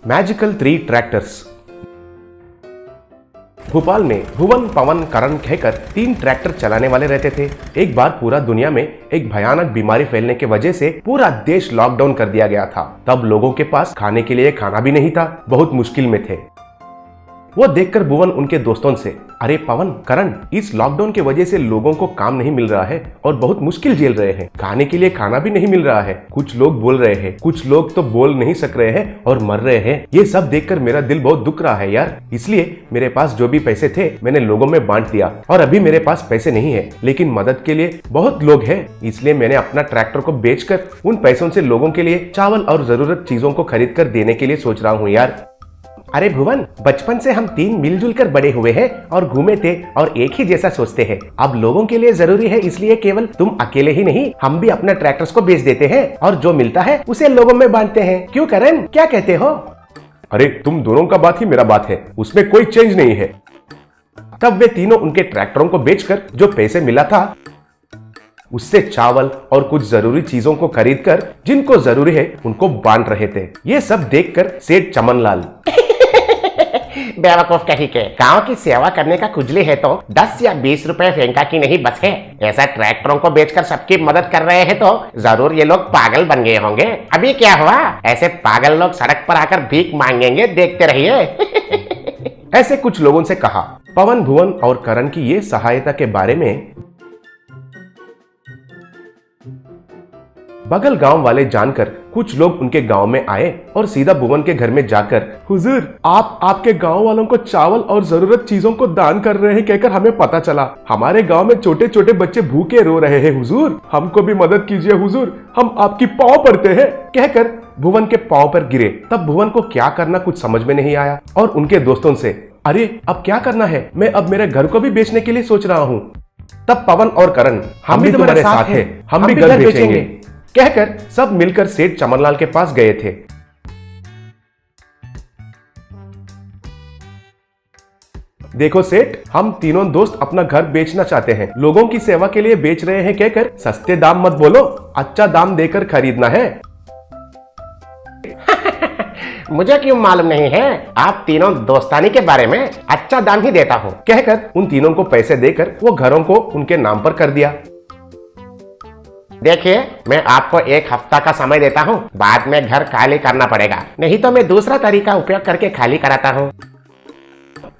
Magical 3 tractors. Bhopal में भुवन, पवन, करण कहकर 3 tractor चलाने वाले रहते थे। एक बार पूरा दुनिया में एक भयानक बीमारी फैलने की वजह से पूरा देश लॉकडाउन कर दिया गया था। तब लोगों के पास खाने के लिए खाना भी नहीं था, बहुत मुश्किल में थे। वो देखकर भुवन उनके दोस्तों से, अरे पवन, करण, इस लॉकडाउन की वजह से लोगों को काम नहीं मिल रहा है और बहुत मुश्किल झेल रहे हैं। खाने के लिए खाना भी नहीं मिल रहा है। कुछ लोग बोल रहे हैं, कुछ लोग तो बोल नहीं सक रहे हैं और मर रहे हैं। ये सब देखकर मेरा दिल बहुत दुख रहा है यार। इसलिए मेरे पास जो भी पैसे थे मैंने लोगों में बांट दिया और अभी मेरे पास पैसे नहीं है, लेकिन मदद के लिए बहुत लोग हैं। इसलिए मैंने अपना ट्रैक्टर को बेचकर उन पैसों से लोगों के लिए चावल और जरूरत चीजों को खरीद कर देने के लिए सोच रहा हूँ यार। अरे भुवन, बचपन से हम 3 मिलजुल कर बड़े हुए हैं और घूमे थे और एक ही जैसा सोचते हैं। अब लोगों के लिए जरूरी है, इसलिए केवल तुम अकेले ही नहीं, हम भी अपने ट्रैक्टर्स को बेच देते हैं और जो मिलता है उसे लोगों में बांटते हैं। क्यों करण, क्या कहते हो? अरे तुम दोनों का बात ही मेरा बात है, उसमें कोई चेंज नहीं है। तब वे तीनों उनके ट्रैक्टरों को बेचकर जो पैसे मिला था उससे चावल और कुछ जरूरी चीजों को खरीदकर जिनको जरूरी है उनको बांट रहे थे। ये सब देखकर सेठ चमनलाल, बेवकूफ कहीं के, गांव की सेवा करने का खुजली है तो 10 या 20 रुपए फेंका की नहीं बस है। ऐसा ट्रैक्टरों को बेचकर सबकी मदद कर रहे हैं तो जरूर ये लोग पागल बन गए होंगे। अभी क्या हुआ, ऐसे पागल लोग सड़क पर आकर भीख मांगेंगे, देखते रहिए। ऐसे कुछ लोगों से कहा। पवन, भुवन और करण की ये सहायता के बारे में बगल गांव वाले जानकर कुछ लोग उनके गांव में आए और सीधा भुवन के घर में जाकर, हुजूर, आप आपके गांव वालों को चावल और जरूरत चीजों को दान कर रहे हैं कहकर हमें पता चला। हमारे गांव में छोटे छोटे बच्चे भूखे रो रहे हैं हुजूर, हमको भी मदद कीजिए हुजूर, हम आपकी पांव पड़ते हैं। कहकर भुवन के पांव पर गिरे। तब भुवन को क्या करना कुछ समझ में नहीं आया और उनके दोस्तों से, अरे अब क्या करना है, मैं अब मेरे घर को भी बेचने के लिए सोच रहा हूँ। तब पवन और करण, हम भी तुम्हारे साथ हैं, हम भी घर बेचेंगे कहकर सब मिलकर सेठ चमनलाल के पास गए थे। देखो सेठ, हम तीनों दोस्त अपना घर बेचना चाहते हैं, लोगों की सेवा के लिए बेच रहे हैं कहकर सस्ते दाम मत बोलो, अच्छा दाम देकर खरीदना है। मुझे क्यों मालूम नहीं है, आप तीनों दोस्तानी के बारे में अच्छा दाम ही देता हूँ। कहकर उन तीनों को पैसे देकर वो घरों को उनके नाम पर कर दिया। देखिए, मैं आपको 1 हफ्ता का समय देता हूँ, बाद में घर खाली करना पड़ेगा, नहीं तो मैं दूसरा तरीका उपयोग करके खाली कराता हूँ।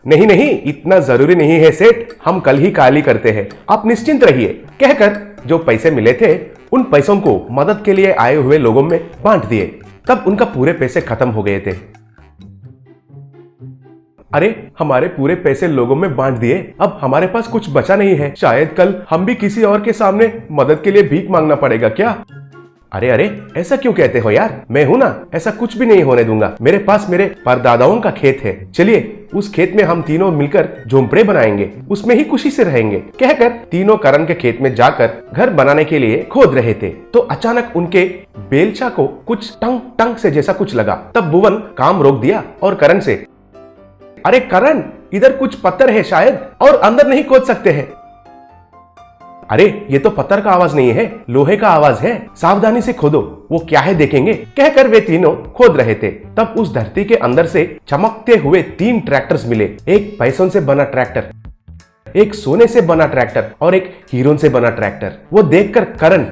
नहीं नहीं, इतना जरूरी नहीं है सेठ, हम कल ही खाली करते हैं, आप निश्चिंत रहिए। कहकर जो पैसे मिले थे उन पैसों को मदद के लिए आए हुए लोगों में बांट दिए। तब उनका पूरे पैसे खत्म हो गए थे। अरे हमारे पूरे पैसे लोगों में बांट दिए, अब हमारे पास कुछ बचा नहीं है, शायद कल हम भी किसी और के सामने मदद के लिए भीख मांगना पड़ेगा क्या? अरे अरे, ऐसा क्यों कहते हो यार, मैं हूं ना, ऐसा कुछ भी नहीं होने दूंगा। मेरे पास मेरे परदादाओं का खेत है, चलिए उस खेत में हम तीनों मिलकर झोंपड़े बनाएंगे, उसमें ही खुशी से रहेंगे। कहकर तीनों करण के खेत में जाकर घर बनाने के लिए खोद रहे थे तो अचानक उनके बेलचा को कुछ टंग टंग से जैसा कुछ लगा। तब भुवन काम रोक दिया और करण से, अरे करण, इधर कुछ पत्थर है शायद और अंदर नहीं खोद सकते हैं। अरे ये तो पत्थर का आवाज नहीं है, लोहे का आवाज है, सावधानी से खोदो, वो क्या है देखेंगे। कहकर वे तीनों खोद रहे थे। तब उस धरती के अंदर से चमकते हुए 3 ट्रैक्टर्स मिले। एक पैसों से बना ट्रैक्टर, एक सोने से बना ट्रैक्टर और एक हीरों से बना ट्रैक्टर। वो देखकर करण,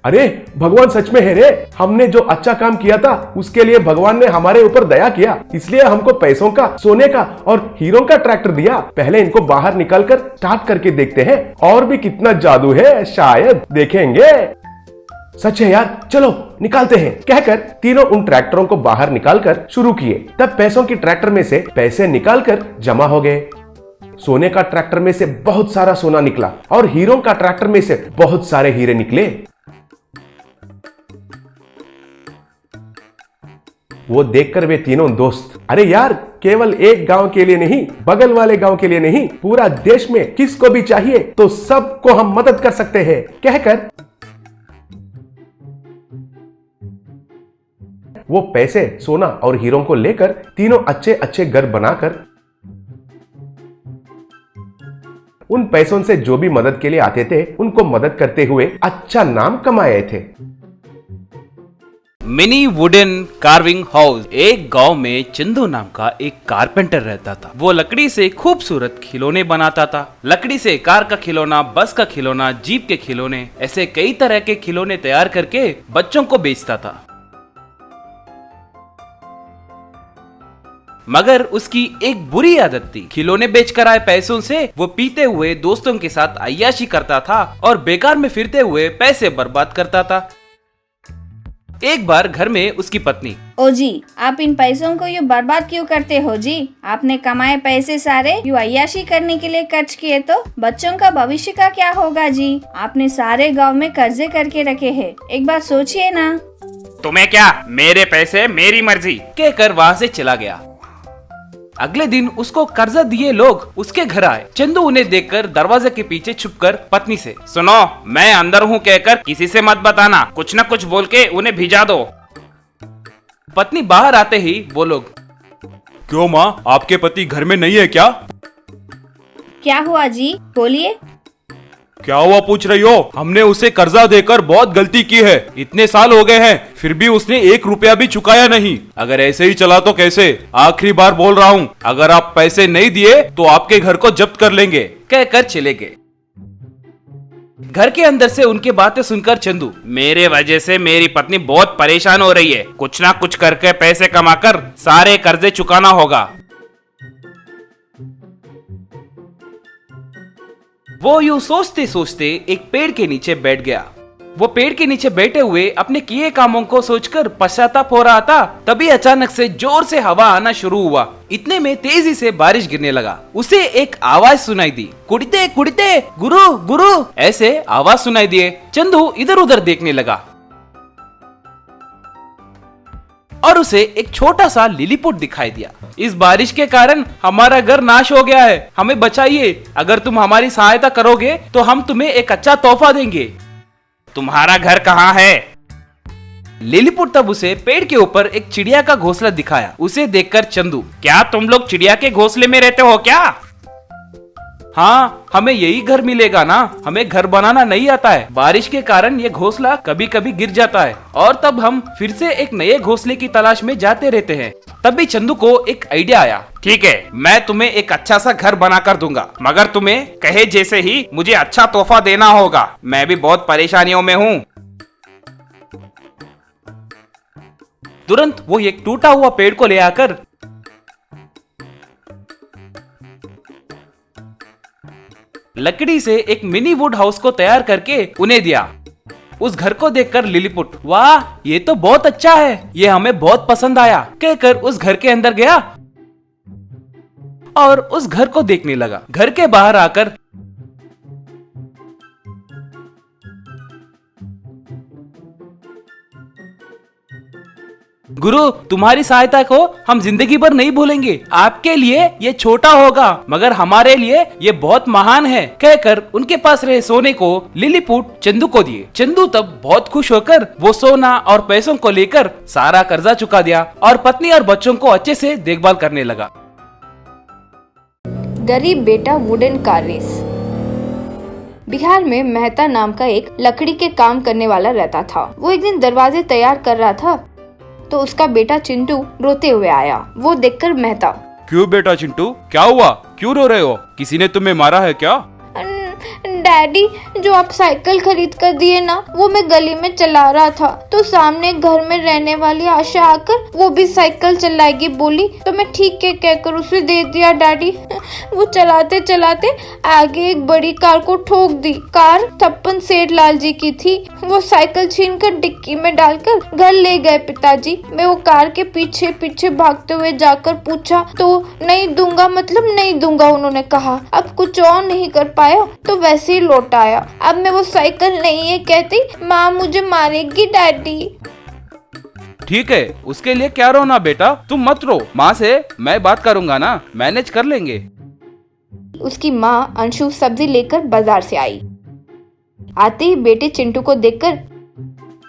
अरे भगवान सच में है रे, हमने जो अच्छा काम किया था उसके लिए भगवान ने हमारे ऊपर दया किया, इसलिए हमको पैसों का, सोने का और हीरों का ट्रैक्टर दिया। पहले इनको बाहर निकालकर स्टार्ट करके देखते हैं, और भी कितना जादू है शायद देखेंगे। सच है यार, चलो निकालते हैं। कहकर तीनों उन ट्रैक्टरों को बाहर निकालकर शुरू किए। तब पैसों की ट्रैक्टर में से पैसे निकालकर जमा हो गए। सोने का ट्रैक्टर में से बहुत सारा सोना निकला और हीरों का ट्रैक्टर में से बहुत सारे हीरे निकले। वो देखकर वे तीनों दोस्त, अरे यार, केवल एक गांव के लिए नहीं, बगल वाले गांव के लिए नहीं, पूरा देश में किसको भी चाहिए तो सबको हम मदद कर सकते हैं। कहकर वो पैसे, सोना और हीरों को लेकर तीनों अच्छे अच्छे घर बनाकर उन पैसों से जो भी मदद के लिए आते थे उनको मदद करते हुए अच्छा नाम कमाए थे। Mini wooden carving house. एक गांव में चंदू नाम का एक कारपेंटर रहता था। वो लकड़ी से खूबसूरत खिलौने बनाता था। लकड़ी से कार का खिलौना, बस का खिलौना, जीप के खिलौने, ऐसे कई तरह के खिलौने तैयार करके बच्चों को बेचता था। मगर उसकी एक बुरी आदत थी। खिलौने बेचकर आए पैसों से वो पीते हुए दोस्तों के साथ अय्याशी करता था और बेकार में फिरते हुए पैसे बर्बाद करता था। एक बार घर में उसकी पत्नी, ओ जी, आप इन पैसों को यूँ बर्बाद क्यों करते हो जी? आपने कमाए पैसे सारे यूँ अय्याशी करने के लिए खर्च किए तो बच्चों का भविष्य का क्या होगा जी? आपने सारे गांव में कर्जे करके रखे हैं, एक बार सोचिए ना। तुम्हें क्या, मेरे पैसे मेरी मर्जी, कहकर वहाँ से चला गया। अगले दिन उसको कर्जा दिए लोग उसके घर आए। चंदू उन्हें देखकर दरवाजे के पीछे छुपकर पत्नी से, सुनो, मैं अंदर हूँ कहकर किसी से मत बताना, कुछ न कुछ बोल के उन्हें भिजा दो। पत्नी बाहर आते ही वो लोग, क्यों माँ, आपके पति घर में नहीं है क्या? क्या हुआ जी, बोलिए। क्या हुआ पूछ रही हो? हमने उसे कर्जा देकर बहुत गलती की है। इतने साल हो गए हैं, फिर भी उसने 1 रुपया भी चुकाया नहीं। अगर ऐसे ही चला तो कैसे? आखिरी बार बोल रहा हूँ, अगर आप पैसे नहीं दिए तो आपके घर को जब्त कर लेंगे, कहकर चले गए। घर के अंदर से उनकी बातें सुनकर चंदू, मेरे वजह से मेरी पत्नी बहुत परेशान हो रही है, कुछ ना कुछ करके पैसे कमाकर सारे कर्जे चुकाना होगा। वो यूं सोचते सोचते एक पेड़ के नीचे बैठ गया। वो पेड़ के नीचे बैठे हुए अपने किए कामों को सोचकर पश्चाताप हो रहा था। तभी अचानक से जोर से हवा आना शुरू हुआ। इतने में तेजी से बारिश गिरने लगा। उसे एक आवाज सुनाई दी, कुड़ते कुड़ते गुरु गुरु, ऐसे आवाज सुनाई दिए। चंदू इधर उधर देखने लगा और उसे एक छोटा सा लिलीपुट दिखाई दिया। इस बारिश के कारण हमारा घर नाश हो गया है, हमें बचाइए। अगर तुम हमारी सहायता करोगे तो हम तुम्हें एक अच्छा तोहफा देंगे। तुम्हारा घर कहाँ है? लिलीपुट तब उसे पेड़ के ऊपर एक चिड़िया का घोंसला दिखाया। उसे देखकर चंदू, क्या तुम लोग चिड़िया के घोंसले में रहते हो क्या? हाँ, हमें यही घर मिलेगा ना, हमें घर बनाना नहीं आता है। बारिश के कारण ये घोंसला कभी कभी गिर जाता है और तब हम फिर से एक नए घोंसले की तलाश में जाते रहते हैं। तभी चंदू को एक आइडिया आया, ठीक है, मैं तुम्हें एक अच्छा सा घर बनाकर दूंगा, मगर तुम्हें कहे जैसे ही मुझे अच्छा तोहफा देना होगा। मैं भी बहुत परेशानियों में हूँ। तुरंत वो एक टूटा हुआ पेड़ को ले आकर लकड़ी से एक मिनी वुड हाउस को तैयार करके उन्हें दिया। उस घर को देखकर लिलीपुट, वाह, ये तो बहुत अच्छा है, ये हमें बहुत पसंद आया, कहकर उस घर के अंदर गया और उस घर को देखने लगा। घर के बाहर आकर गुरु, तुम्हारी सहायता को हम जिंदगी भर नहीं भूलेंगे। आपके लिए ये छोटा होगा मगर हमारे लिए ये बहुत महान है, कहकर उनके पास रहे सोने को लिलीपुट चंदू को दिए। चंदू तब बहुत खुश होकर वो सोना और पैसों को लेकर सारा कर्जा चुका दिया और पत्नी और बच्चों को अच्छे से देखभाल करने लगा। गरीब बेटा वुडन कार रेस। बिहार में मेहता नाम का एक लकड़ी के काम करने वाला रहता था। वो एक दिन दरवाजे तैयार कर रहा था तो उसका बेटा चिंटू रोते हुए आया। वो देखकर मेहता, क्यों बेटा चिंटू, क्या हुआ, क्यों रो रहे हो? किसी ने तुम्हें मारा है क्या? डैडी, जो आप साइकिल खरीद कर दिए ना, वो मैं गली में चला रहा था तो सामने घर में रहने वाली आशा आकर वो भी साइकिल चलाएगी बोली तो मैं ठीक है कहकर उसे दे दिया डैडी। वो चलाते चलाते आगे एक बड़ी कार को ठोक दी। कार थप्पन सेठ लाल जी की थी। वो साइकिल छीन कर डिक्की में डालकर घर ले गए पिताजी। मैं वो कार के पीछे पीछे भागते हुए जाकर पूछा तो नहीं दूंगा, मतलब नहीं दूंगा उन्होंने कहा। अब कुछ और नहीं कर पाया तो वैसे ही लौट आया। अब मैं वो साइकिल नहीं है कहती, माँ मुझे मारेगी डैडी। ठीक है, उसके लिए क्या रोना बेटा, तुम मत रो, माँ से मैं बात करूंगा ना, मैनेज कर लेंगे। उसकी माँ अंशु सब्जी लेकर बाजार से आई। आते ही बेटे चिंटू को देखकर,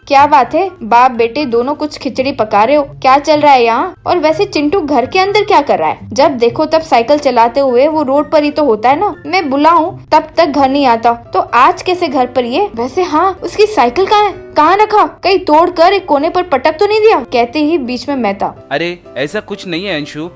क्या बात है बाप बेटे दोनों कुछ खिचड़ी पका रहे हो, क्या चल रहा है यहाँ? और वैसे चिंटू घर के अंदर क्या कर रहा है? जब देखो तब साइकिल चलाते हुए वो रोड पर ही तो होता है ना। मैं बुलाऊं तब तक घर नहीं आता, तो आज कैसे घर पर ही है? वैसे हाँ, उसकी साइकिल कहाँ है? कहाँ रखा? कहीं तोड़ कर एक कोने पर पटक तो नहीं दिया? कहते ही बीच में मेहता। अरे ऐसा कुछ नहीं है अंशु,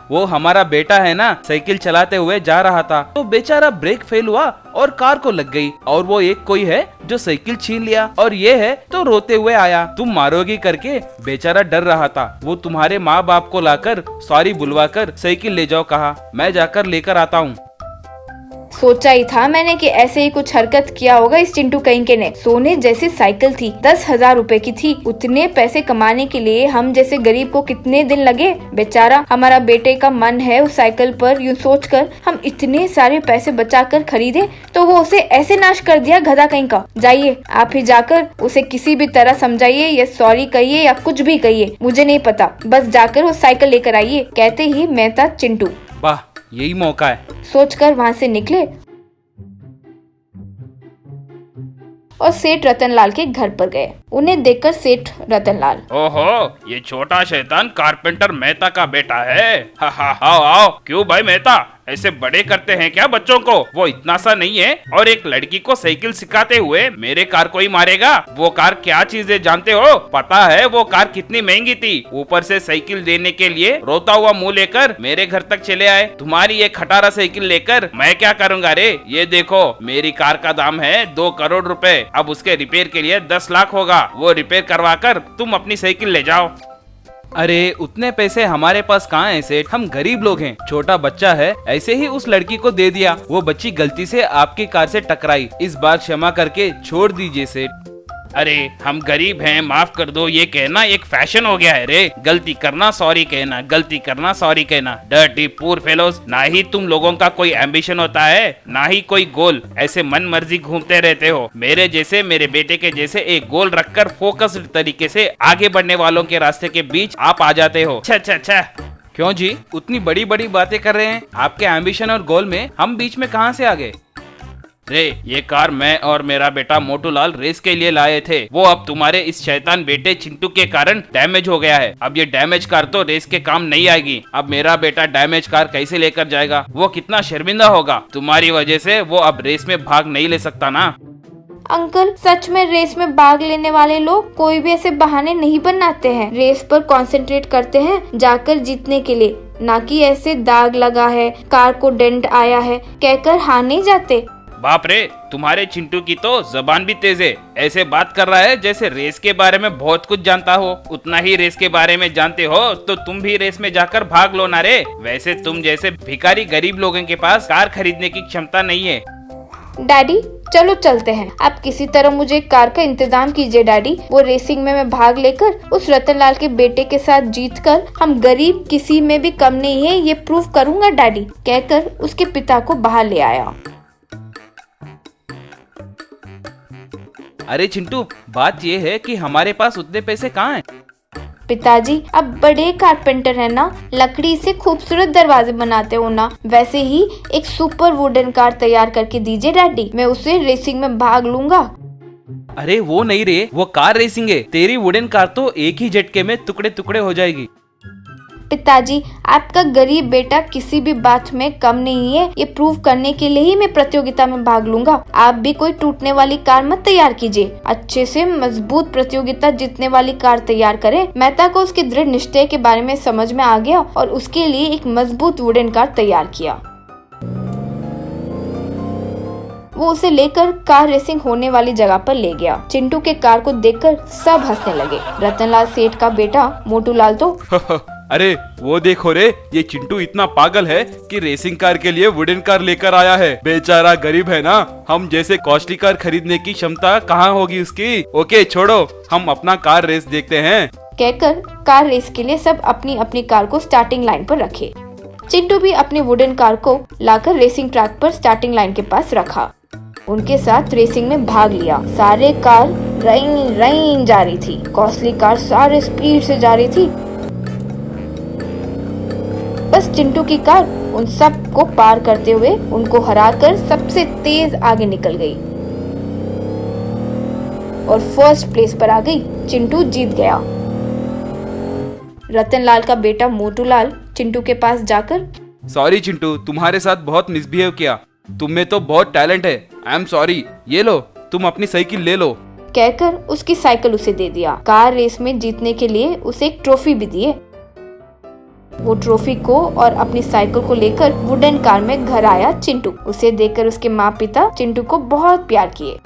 वो हमारा बेटा है ना, साइकिल चलाते हुए जा रहा था तो बेचारा ब्रेक फेल हुआ और कार को लग गई, और वो एक कोई है जो साइकिल छीन लिया, और ये है तो रोते हुए आया, तुम मारोगी करके बेचारा डर रहा था। वो तुम्हारे माँ बाप को लाकर सॉरी बुलवाकर साइकिल ले जाओ कहा, मैं जाकर लेकर आता हूँ। सोचा ही था मैंने कि ऐसे ही कुछ हरकत किया होगा इस चिंटू कहीं ने। सोने जैसी साइकिल थी, 10,000 रुपए की थी। उतने पैसे कमाने के लिए हम जैसे गरीब को कितने दिन लगे। बेचारा हमारा बेटे का मन है उस साइकिल पर, यूँ सोचकर हम इतने सारे पैसे बचाकर खरीदे तो वो उसे ऐसे नाश कर दिया, गधा कहीं का। जाइए आप ही जाकर उसे किसी भी तरह समझाइए या सॉरी कहिए या कुछ भी कहिए, मुझे नहीं पता, बस जाकर वो साइकिल लेकर आइए। कहते ही मेहता चिंटू वाह यही मौका है सोचकर वहाँ से निकले और सेठ रतनलाल के घर पर गए। उन्हें देखकर सेठ रतनलाल, ओहो ये छोटा शैतान कारपेंटर मेहता का बेटा है। आओ आओ, क्यों भाई मेहता ऐसे बड़े करते हैं क्या बच्चों को? वो इतना सा नहीं है, और एक लड़की को साइकिल सिखाते हुए मेरे कार को ही मारेगा। वो कार क्या चीज है जानते हो? पता है वो कार कितनी महंगी थी? ऊपर से साइकिल देने के लिए रोता हुआ मुंह लेकर मेरे घर तक चले आए। तुम्हारी एक खटारा साइकिल लेकर मैं क्या करूंगा रे? ये देखो मेरी कार का दाम है 2 करोड़ रुपए, अब उसके रिपेयर के लिए 10 लाख होगा, वो रिपेयर करवा कर तुम अपनी साइकिल ले जाओ। अरे उतने पैसे हमारे पास कहाँ है सेठ, हम गरीब लोग हैं। छोटा बच्चा है, ऐसे ही उस लड़की को दे दिया। वो बच्ची गलती से आपकी कार से टकराई, इस बार क्षमा करके छोड़ दीजिए सेठ। अरे हम गरीब हैं, माफ कर दो, ये कहना एक फैशन हो गया है रे। गलती करना सॉरी कहना, गलती करना सॉरी कहना। डर्टी पूर फेलोज, ना ही तुम लोगों का कोई एम्बिशन होता है, ना ही कोई गोल। ऐसे मन मर्जी घूमते रहते हो। मेरे जैसे, मेरे बेटे के जैसे एक गोल रखकर फोकस्ड तरीके से आगे बढ़ने वालों के रास्ते के बीच आप आ जाते हो। अच्छा क्यों जी उतनी बड़ी बड़ी बातें कर रहे हैं? आपके एम्बिशन और गोल में हम बीच में कहाँ से आ गए? रे ये कार मैं और मेरा बेटा मोटूलाल रेस के लिए लाए थे, वो अब तुम्हारे इस शैतान बेटे चिंटू के कारण डैमेज हो गया है। अब ये डैमेज कार तो रेस के काम नहीं आएगी। अब मेरा बेटा डैमेज कार कैसे लेकर जाएगा? वो कितना शर्मिंदा होगा। तुम्हारी वजह से वो अब रेस में भाग नहीं ले सकता ना। अंकल सच में रेस में भाग लेने वाले लोग कोई भी ऐसे बहाने नहीं बनाते हैं। रेस पर कंसंट्रेट करते हैं जाकर जीतने के लिए, ना कि ऐसे दाग लगा है, कार को डेंट आया है कहकर हार नहीं जाते। बाप रे, तुम्हारे चिंटू की तो जबान भी तेज है। ऐसे बात कर रहा है जैसे रेस के बारे में बहुत कुछ जानता हो। उतना ही रेस के बारे में जानते हो तो तुम भी रेस में जाकर भाग लो ना रे। वैसे तुम जैसे भिखारी गरीब लोगों के पास कार खरीदने की क्षमता नहीं है। डैडी चलो चलते हैं, आप किसी तरह मुझे एक कार का इंतजाम कीजिए डैडी। वो रेसिंग में मैं भाग लेकर उस रतनलाल के बेटे के साथ जीतकर हम गरीब किसी में भी कम नहीं है ये प्रूव करूंगा डैडी, कहकर उसके पिता को बाहर ले आया। अरे चिंटू, बात ये है कि हमारे पास उतने पैसे कहाँ हैं? पिताजी अब बड़े कारपेंटर है ना, लकड़ी से खूबसूरत दरवाजे बनाते हो ना, वैसे ही एक सुपर वुडन कार तैयार करके दीजिए डैडी, मैं उसे रेसिंग में भाग लूंगा। अरे वो नहीं रे, वो कार रेसिंग है। तेरी वुडन कार तो एक ही झटके में टुकड़े टुकड़े हो जाएगी। पिताजी आपका गरीब बेटा किसी भी बात में कम नहीं है, ये प्रूव करने के लिए ही मैं प्रतियोगिता में भाग लूंगा। आप भी कोई टूटने वाली कार मत तैयार कीजिए, अच्छे से मजबूत प्रतियोगिता जीतने वाली कार तैयार करें। मेहता को उसके दृढ़ निश्चय के बारे में समझ में आ गया और उसके लिए एक मजबूत वुडन कार तैयार किया। वो उसे लेकर कार रेसिंग होने वाली जगह पर ले गया। चिंटू के कार को देखकर सब हंसने लगे। रतनलाल सेठ का बेटा मोटूलाल तो अरे वो देखो रे, ये चिंटू इतना पागल है कि रेसिंग कार के लिए वुडन कार लेकर आया है। बेचारा गरीब है ना, हम जैसे कॉस्टली कार खरीदने की क्षमता कहाँ होगी उसकी। ओके छोड़ो, हम अपना कार रेस देखते हैं, कहकर कार रेस के लिए सब अपनी अपनी कार को स्टार्टिंग लाइन पर रखे। चिंटू भी अपनी वुडन कार को लाकर रेसिंग ट्रैक पर स्टार्टिंग लाइन के पास रखा। उनके साथ रेसिंग में भाग लिया। सारे कार रईं जा रही थी, कॉस्टली कार सारे स्पीड से जा रही थी। बस चिंटू की कार उन सब को पार करते हुए उनको हराकर सबसे तेज आगे निकल गई और फर्स्ट प्लेस पर आ गई। चिंटू जीत गया। रतनलाल का बेटा मोटूलाल चिंटू के पास जाकर, सॉरी चिंटू, तुम्हारे साथ बहुत मिसबिहेव किया। तुम में तो बहुत टैलेंट है। आई एम सॉरी, ये लो तुम अपनी साइकिल ले लो। कहकर उसकी साइकिल उसे दे दिया। कार रेस में जीतने के लिए उसे एक ट्रॉफी भी दिए। वो ट्रॉफी को और अपनी साइकिल को लेकर वुडन कार में घर आया चिंटू। उसे देखकर उसके माँ पिता चिंटू को बहुत प्यार किए।